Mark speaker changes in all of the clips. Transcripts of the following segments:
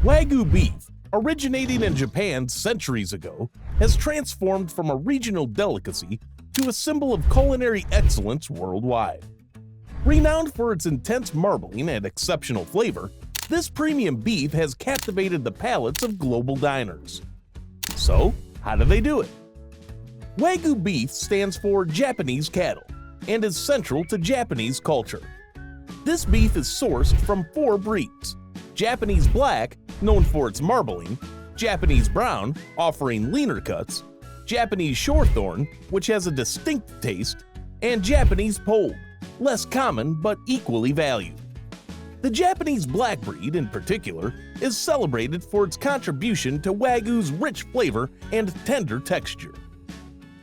Speaker 1: Wagyu beef, originating in Japan centuries ago, has transformed from a regional delicacy to a symbol of culinary excellence worldwide. Renowned for its intense marbling and exceptional flavor, this premium beef has captivated the palates of global diners. So, how do they do it? Wagyu beef stands for Japanese cattle and is central to Japanese culture. This beef is sourced from 4 breeds: Japanese Black, known for its marbling; Japanese Brown, offering leaner cuts; Japanese Shorthorn, which has a distinct taste; and Japanese Polled, less common but equally valued. The Japanese Black breed, in particular, is celebrated for its contribution to Wagyu's rich flavor and tender texture.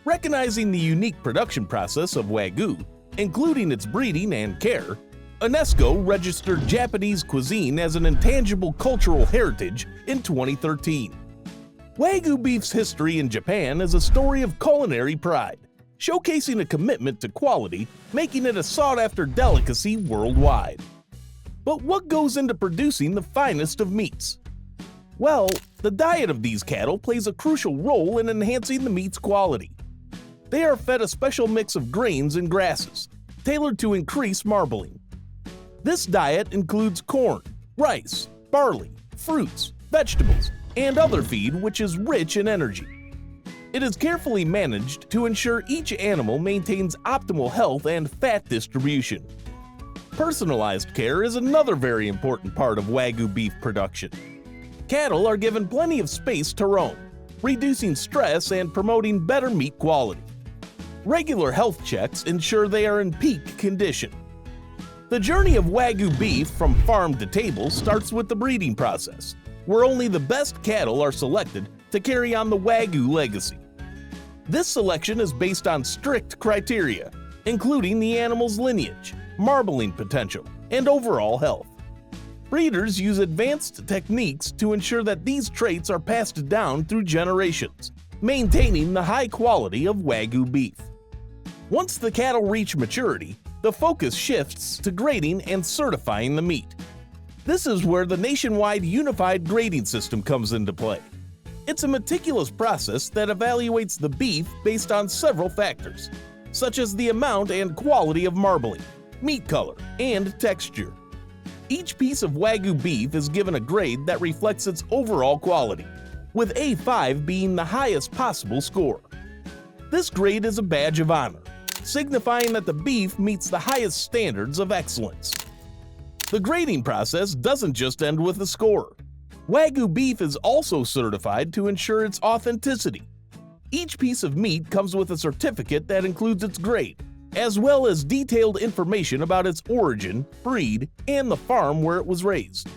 Speaker 1: Recognizing the unique production process of Wagyu, including its breeding and care, UNESCO registered Japanese cuisine as an intangible cultural heritage in 2013. Wagyu beef's history in Japan is a story of culinary pride, showcasing a commitment to quality, making it a sought-after delicacy worldwide. But what goes into producing the finest of meats? Well, the diet of these cattle plays a crucial role in enhancing the meat's quality. They are fed a special mix of grains and grasses, tailored to increase marbling. This diet includes corn, rice, barley, fruits, vegetables, and other feed which is rich in energy. It is carefully managed to ensure each animal maintains optimal health and fat distribution. Personalized care is another very important part of Wagyu beef production. Cattle are given plenty of space to roam, reducing stress and promoting better meat quality. Regular health checks ensure they are in peak condition. The journey of Wagyu beef from farm to table starts with the breeding process, where only the best cattle are selected to carry on the Wagyu legacy. This selection is based on strict criteria, including the animal's lineage, marbling potential, and overall health. Breeders use advanced techniques to ensure that these traits are passed down through generations, maintaining the high quality of Wagyu beef. Once the cattle reach maturity, the focus shifts to grading and certifying the meat. This is where the nationwide unified grading system comes into play. It's a meticulous process that evaluates the beef based on several factors, such as the amount and quality of marbling, meat color, and texture. Each piece of Wagyu beef is given a grade that reflects its overall quality, with A5 being the highest possible score. This grade is a badge of honor, signifying that the beef meets the highest standards of excellence. The grading process doesn't just end with a score. Wagyu beef is also certified to ensure its authenticity. Each piece of meat comes with a certificate that includes its grade, as well as detailed information about its origin, breed, and the farm where it was raised.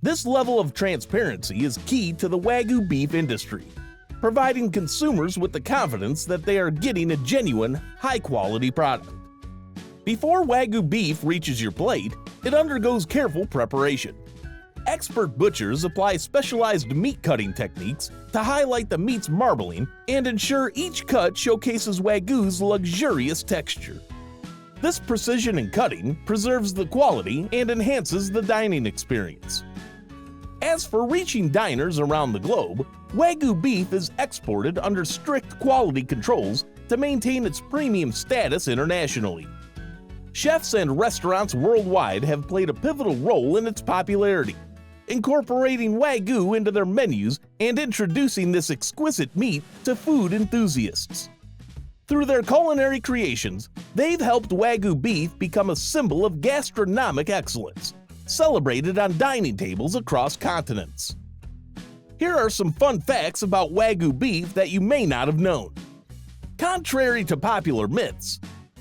Speaker 1: This level of transparency is key to the Wagyu beef industry, providing consumers with the confidence that they are getting a genuine, high-quality product. Before Wagyu beef reaches your plate, it undergoes careful preparation. Expert butchers apply specialized meat cutting techniques to highlight the meat's marbling and ensure each cut showcases Wagyu's luxurious texture. This precision in cutting preserves the quality and enhances the dining experience. As for reaching diners around the globe, Wagyu beef is exported under strict quality controls to maintain its premium status internationally. Chefs and restaurants worldwide have played a pivotal role in its popularity, incorporating Wagyu into their menus and introducing this exquisite meat to food enthusiasts. Through their culinary creations, they've helped Wagyu beef become a symbol of gastronomic excellence, celebrated on dining tables across continents. Here are some fun facts about Wagyu beef that you may not have known. Contrary to popular myths,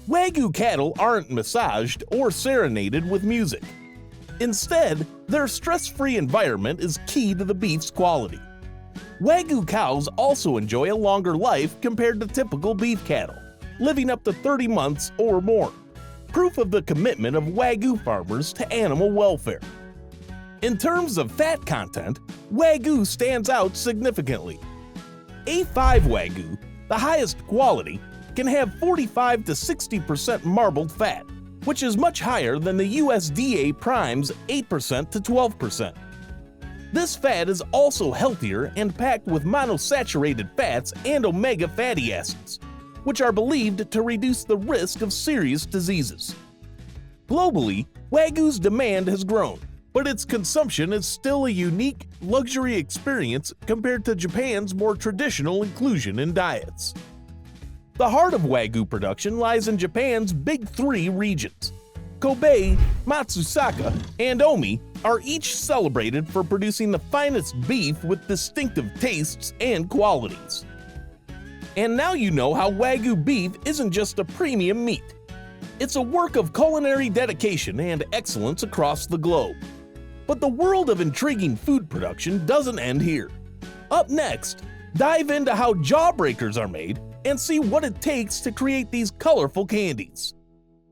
Speaker 1: Wagyu cattle aren't massaged or serenaded with music. Instead, their stress-free environment is key to the beef's quality. Wagyu cows also enjoy a longer life compared to typical beef cattle, living up to 30 months or more, proof of the commitment of Wagyu farmers to animal welfare. In terms of fat content, Wagyu stands out significantly. A5 Wagyu, the highest quality, can have 45 to 60% marbled fat, which is much higher than the USDA Prime's 8% to 12%. This fat is also healthier and packed with monosaturated fats and omega fatty acids, which are believed to reduce the risk of serious diseases. Globally, Wagyu's demand has grown, but its consumption is still a unique luxury experience compared to Japan's more traditional inclusion in diets. The heart of Wagyu production lies in Japan's big three regions. Kobe, Matsusaka, and Omi are each celebrated for producing the finest beef with distinctive tastes and qualities. And now you know how Wagyu beef isn't just a premium meat. It's a work of culinary dedication and excellence across the globe. But the world of intriguing food production doesn't end here. Up next, dive into how jawbreakers are made and see what it takes to create these colorful candies.